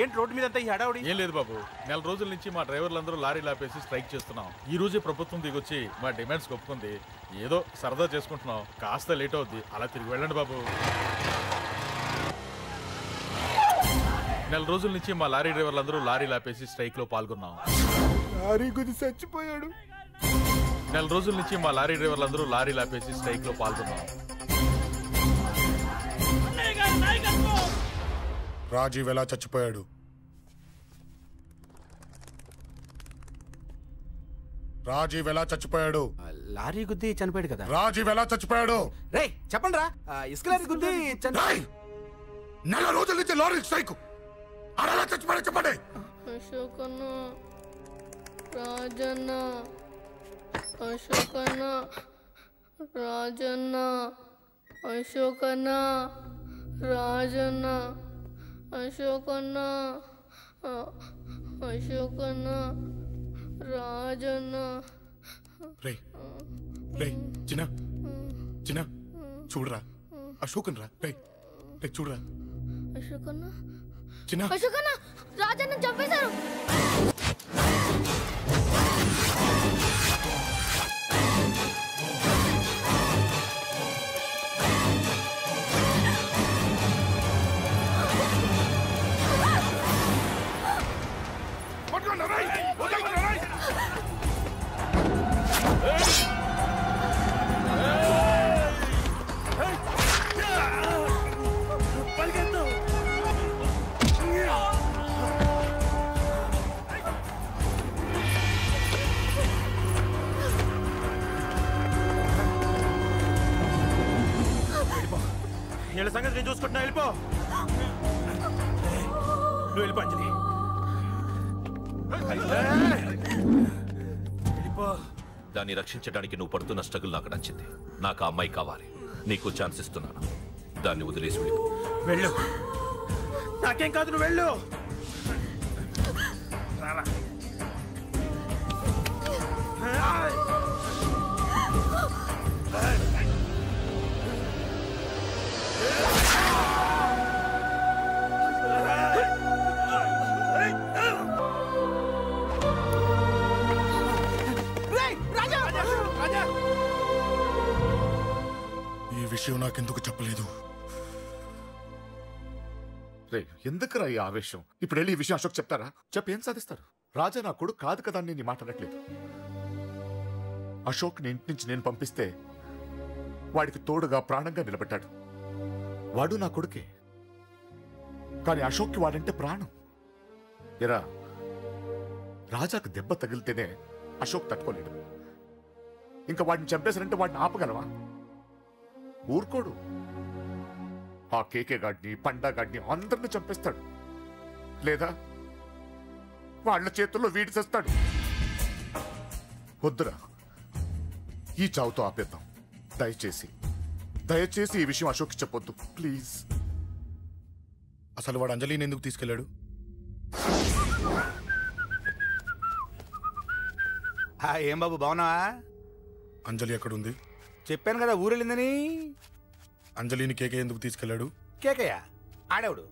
ఏంటి రోడ్డు మీద అంతా ఈ హడావుడి? ఏం లేదు బాబు, నెల రోజుల నుంచి మా డ్రైవర్లందరూ లారీలు ఆపేసి స్ట్రైక్ చేస్తున్నాం. ఈ రోజే ప్రభుత్వం దిగొచ్చి మా డిమాండ్స్ ఒప్పుకుంది. ఏదో సరదా చేసుకుంటున్నాం, కాస్త లేట్ అవుద్ది, అలా తిరిగి వెళ్ళండి బాబు. నెల రోజుల నుంచి మా లారీ డ్రైవర్లందరూ లారీలు ఆపేసి స్ట్రైక్ లో పాల్గొన్నాం. లారీ గుద్ది చచ్చిపోయాడు. నెల రోజుల నుంచి మా లారీ డ్రైవర్లందరూ లారీలు ఆపేసి స్ట్రైక్ లో పాల్గొన్నాం. రాజీవ్ ఎలా చచ్చిపోయాడు? రాజీవ్ ఎలా చచ్చిపోయాడు? లారీ గుద్ది చనిపోయాడు కదా. రాజీవ్ ఎలా చచ్చిపోయాడు? రేయ్ చెప్పండి రా. ఇసుక లారీ గుద్ది నెల రోజుల నుంచి లారీ స్ట్రైక్. అలా చచ్చిపోయాడు చెప్పండి. అశోకన్న, రాజన్న, అశోకన్న, రాజన్న, అశోకన్న, రాజన్న, అశోకన్న, అశోకన్న, రాజన్న. రేయ్ రేయ్ చిన్న చిన్న చూడరా, అశోకన్ రా. రేయ్ రేయ్ చూడరా. అశోకన్న, చిన్న అశోకన్న, రాజన్న చంపేశారు. వీళ్ళ సంగతి నేను చూసుకుంటున్నా. వెళ్ళిపో, నువ్వు వెళ్ళిపో అంజలి. వెళ్ళిపో. దాన్ని రక్షించడానికి నువ్వు పడుతున్న స్ట్రగుల్ నాకు నచ్చింది. నాకు ఆ అమ్మాయి కావాలి. నీకు ఛాన్స్ ఇస్తున్నాను. దాన్ని వదిలేసి వెళ్ళిపో. వెళ్ళు. నాకేం కాదు, నువ్వు వెళ్ళు. ఈ విషయం నాకెందుకు చెప్పలేదు? రే ఎందుకురా ఈ ఆవేశం? ఇప్పుడు వెళ్ళి ఈ విషయం అశోక్ చెప్తారా? చెప్పి ఏం సాధిస్తారు? రాజా నా కొడుకు కాదు కదా అని నేను మాట్లాడట్లేదు. అశోక్ ని ఇంటి నుంచి నేను పంపిస్తే వాడికి తోడుగా ప్రాణంగా నిలబెట్టాడు. వాడు నా కొడుకే, కానీ అశోక్కి వాడంటే ప్రాణం. ఎరా రాజాకు దెబ్బ తగిలితేనే అశోక్ తట్టుకోలేడు. ఇంకా వాడిని చంపేశారంటే వాడిని ఆపగలవా? ఊరుకోడు. ఆ కేకే గాడిని, పండా గాడిని అందరిని చంపేస్తాడు. లేదా వాళ్ళ చేతుల్లో వీడి చేస్తాడు. వద్దురా, ఈ చావుతో ఆపేద్దాం. దయచేసి దయచేసి ఈ విషయం అశోక్కి చెప్పొద్దు ప్లీజ్. అసలు వాడు అంజలిని ఎందుకు తీసుకెళ్లాడు? ఏం బాబు బాగున్నావా? అంజలి ఎక్కడుంది? చెప్పాను కదా ఊరెళ్ళిందని. అంజలిని కేకే ఎందుకు తీసుకెళ్లాడు? కేకయ్య ఆడేవాడు.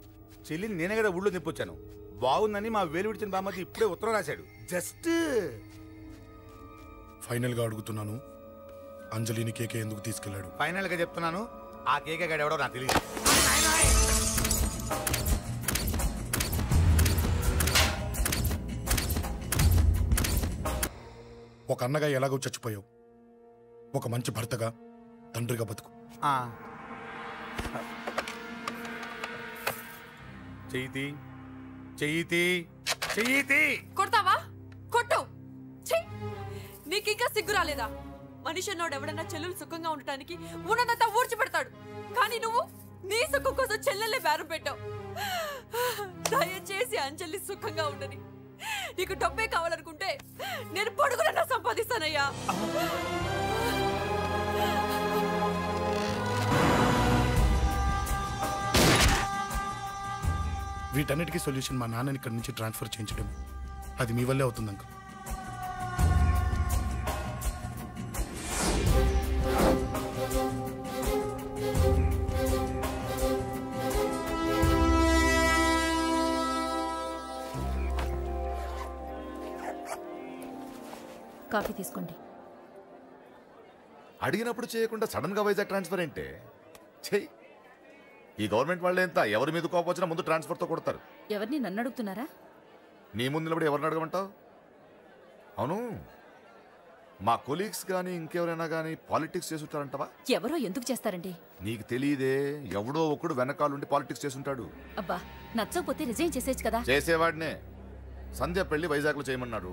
చెల్లిని నేనే కదా ఊళ్ళో నిప్పొచ్చాను. బాగుందని మా వేలు విడిచిన బామ్మది ఇప్పుడే ఉత్తరం రాశాడు. జస్ట్ ఫైనల్ గా అడుగుతున్నాను, అంజలిని కేకే ఎందుకు తీసుకెళ్లాడు? ఫైనల్ గా చెప్తున్నాను, ఆ కేకే గాడు ఎవడో నాకు తెలియదు. ఒక అన్నగా ఎలాగో చచ్చిపోయావు, ఒక మంచి భర్తగా, తండ్రిగా బతుకు. చెయ్యితి చెయ్యితి చెయ్యితి. కొడతావా? కొట్టు. నీకింకా సిగ్గు రాలేదా? మనిషి అన్నోడు ఎవడన్నా చెల్లెలు సుఖంగా ఉండటానికి ఉన్నదంతా ఊడ్చి పెడతాడు. కానీ నువ్వు నీ సుఖం కోసం చెల్లెల్లే బేరం పెట్టావు. దయచేసి అంజలి సుఖంగా ఉండని. నీకు డబ్బే కావాలనుకుంటే నేను పొడుగునన్నా సంపాదిస్తానయ్యా. వీటన్నిటికీ సొల్యూషన్ మా నాన్నని ఇక్కడి నుంచి ట్రాన్స్ఫర్ చేయించడం. అది మీ వల్లే అవుతుంది అంకుల్. కాఫీ తీసుకోండి. అడిగినప్పుడు చేయకుండా సడన్ గా వైజాగ్ ట్రాన్స్ఫర్ ఏంటే? చెయ్యి. ఈ గవర్నమెంట్ వాళ్ళే ఎంత ఎవరి మీద కోపం వచ్చినా ముందు ట్రాన్స్ఫర్తో కొడతారు. ఎవరిని నన్ను అడుగుతున్నారా? నీ ముందు నిలబడి ఎవరిని అడగమంటావు? అవును, మా కొలీగ్స్ కానీ ఇంకెవరైనా కానీ పాలిటిక్స్ చేసుంటారంటవా? ఎవరో ఎందుకు చేస్తారండి? నీకు తెలియదే, ఎవడో ఒకడు వెనకాలండి పాలిటిక్స్ చేసుంటాడు. అబ్బా, నచ్చకపోతే రిజైన్ చేసేయచ్చు కదా. చేసేవాడినే. సంధ్య పెళ్లి వైజాగ్ లో చేయమన్నాడు.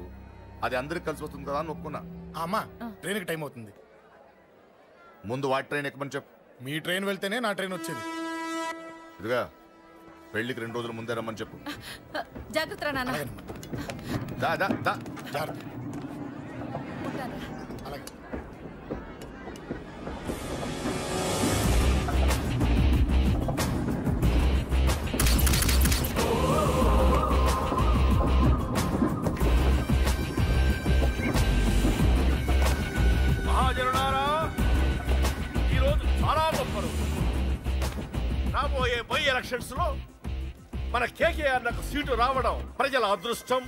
అది అందరికి కలిసి వస్తుంది కదా అని ఒప్పుకున్నా. అమ్మా, ట్రైన్కి టైం అవుతుంది. ముందు వాటి ట్రైన్ ఎక్కమని చెప్పు. మీ ట్రైన్ వెళ్తేనే నా ట్రైన్ వచ్చేది. ఇదిగా పెళ్లికి 2 రోజుల ముందే రమ్మని చెప్పు. జాగ్రత్త నాన్న. దా దా దా. జాగ్రత్త. అలాగే. మహాజనులారా, ఈరోజు చాలా గొప్ప రోజు. రాబోయే బై ఎలక్షన్స్ లో మన కేకేఆర్ నాకు సీటు రావడం ప్రజల అదృష్టం,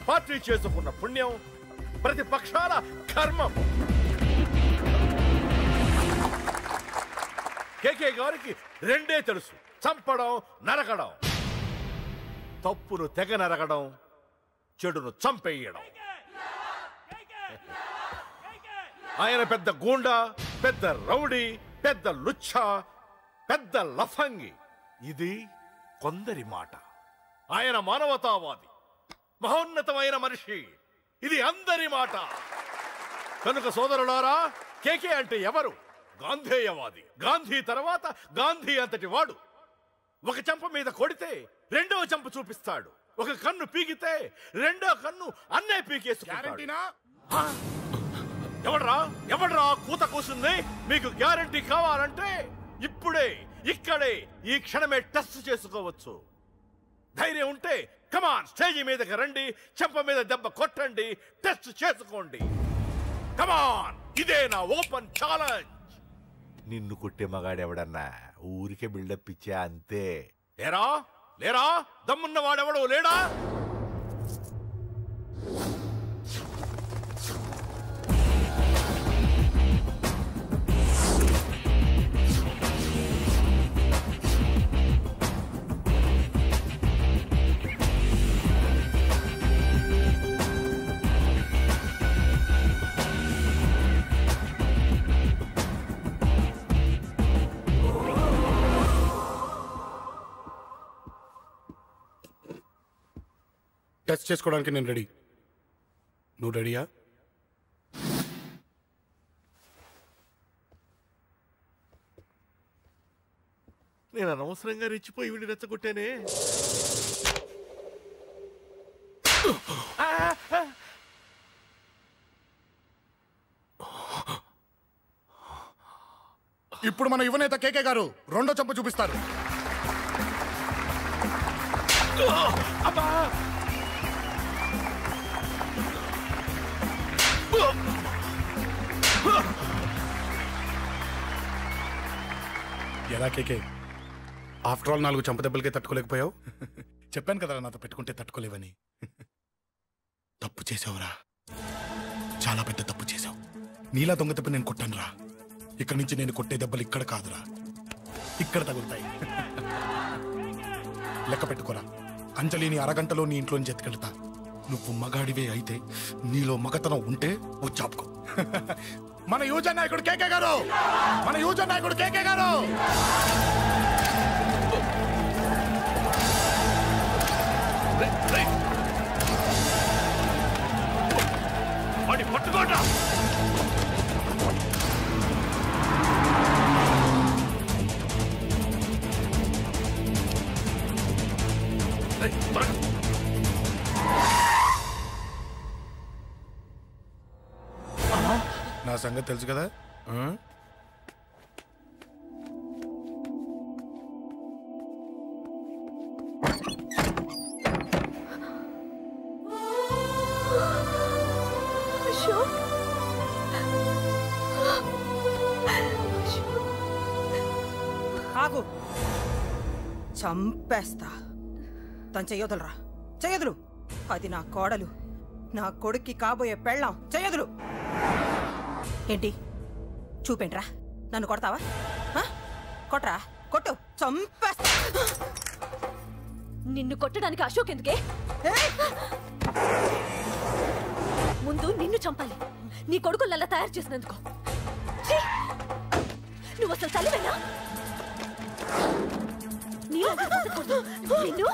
పార్టీ చేసుకున్న పుణ్యం, ప్రతిపక్షాల కర్మం. కేకే గారికి 2 తెలుసు: చంపడం, నరకడం. తప్పును తెగ నరకడం, చెడును చంపేయడం. ఆయన పెద్ద గూండా, పెద్ద రౌడీ, పెద్ద లుచ్చ, పెద్ద లఫంగి. ఇది కొందరి మాట. ఆయన మానవతావాది, మహోన్నతమైన మనిషి. ఇది అందరి మాట. కనుక సోదరులారా, కేకే అంటే ఎవరు? గాంధేయవాది. గాంధీ తర్వాత గాంధీ అంతటి వాడు. ఒక చెంప మీద కొడితే 2వ చెంప చూపిస్తాడు. ఒక కన్ను పీకితే 2వ కన్ను అన్నే పీకేసుకుంటాడు. ఎవడ్రా కూత కూసింది? మీకు గ్యారంటీ కావాలంటే ఇప్పుడే, ఇక్కడే, ఈ క్షణమే టెస్ట్ చేసుకోవచ్చు. ధైర్యం ఉంటే కమాన్, స్టేజీ మీదకి రండి, చెంప మీద దెబ్బ కొట్టండి, టెస్ట్ చేసుకోండి. కమాన్, ఇదే నా ఓపెన్ ఛాలెంజ్. నిన్ను కొట్టే మగాడెవడన్నా ఊరికే బిల్డప్ ఇచ్చా అంతే. లేరా దమ్మున్న వాడెవడు లేడా? టెస్ట్ చేసుకోవడానికి నేను రెడీ. నువ్వు రెడీయా? నేను అనవసరంగా రెచ్చిపోయి వీడిని రెచ్చగొట్టానే. ఇప్పుడు మన యువనేత కేకే గారు 2వ చెంప చూపిస్తారు. ఎలా కేకే, ఆఫ్టర్ ఆల్ 4 చెంప దెబ్బలకే తట్టుకోలేకపోయావు? చెప్పాను కదా నాతో పెట్టుకుంటే తట్టుకోలేవని. తప్పు చేసావురా, చాలా పెద్ద తప్పు చేసావు. నీలా దొంగ దెబ్బ నేను కొట్టాను రా. ఇక్కడి నుంచి నేను కొట్టే దెబ్బలు ఇక్కడ కాదురా, ఇక్కడ తగులుతాయి. లెక్క పెట్టుకోరా, అంజలిని అరగంటలో నీ ఇంట్లోంచి ఎత్తుకెళ్తా. నువ్వు మగాడివే అయితే, నీలో మగతనం ఉంటే వచ్చాపుకో. మన యువజన నాయకుడు కేకే గారు, మన యువజన నాయకుడు కేకే గారు. పట్టుకోట. నా సంగతి తెలుసు కదా. ఆగు, చంపేస్తా. తను చెయ్యొదలరా, చెయ్యొదులు. అది నా కోడలు, నా కొడుక్కి కాబోయే పెళ్ళాం చెయ్యదులు. ఏంటి చూపేంట్రా? నన్ను కొడతావా? కొట్రా, కొట్టు, చంపేస్తా. నిన్ను కొట్టడానికి అశోక్ ఎందుకే? ముందు నిన్ను చంపాలి, నీ కొడుకులల్లా తయారు చేసినందుకు. నువ్వు అసలు తల్లివేనా? నిన్ను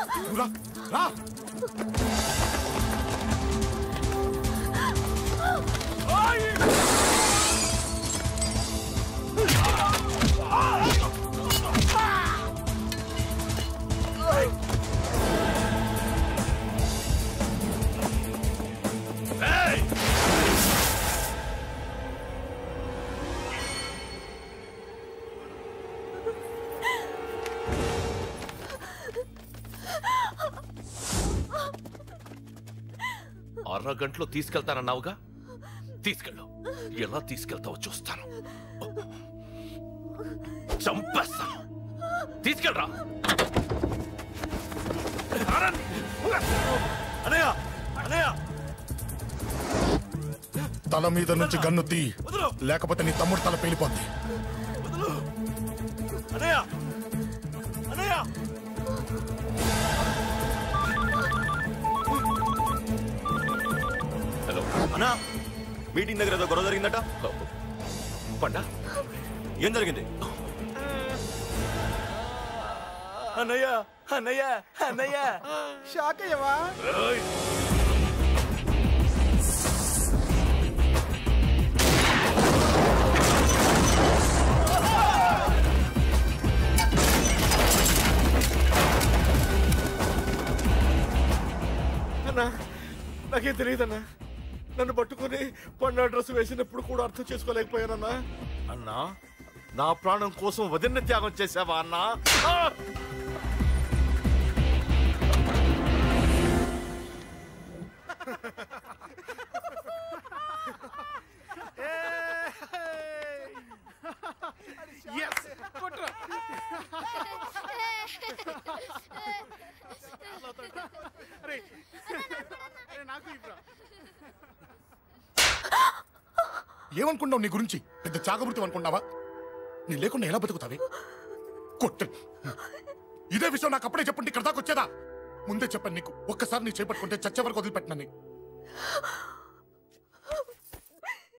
అరగంటలో తీసుకెళ్తానన్నావుగా, తీసుకెళ్ళు. ఎలా తీసుకెళ్తావో చూస్తాను. చంపేస్తాను. తీసుకెళ్ళరా. తల మీద నుంచి గన్ను తీ, లేకపోతే నీ తమ్ముడు తల పేలిపోద్ది. హలో అన్నా, మీటింగ్ దగ్గర ఏదో గొడవ జరిగిందట. పండా, ఏం జరిగింది? అన్నయ్య అన్నయ్య అన్నయ్య, షాక్ అయ్యవా? అన్నా, నాకేం తెలియదన్నా. నన్ను పట్టుకుని పండు డ్రెస్ వేసినప్పుడు కూడా అర్థం చేసుకోలేకపోయానన్నా. అన్నా, నా ప్రాణం కోసం వదిన త్యాగం చేసావా అన్నా? ఏమనుకున్నావు నీ గురించి? పెద్ద చాగమృతం అనుకున్నావా? నీ లేకుండా ఎలా బతుకుతావే? కొట్ట. ఇదే విషయం నాకు అప్పుడే చెప్పండి, ఇక్కడ దాకా వచ్చేదా? ముందే చెప్పాను నీకు, ఒక్కసారి నీ చేపట్టుకుంటే చచ్చే వరకు వదిలిపెట్టినా.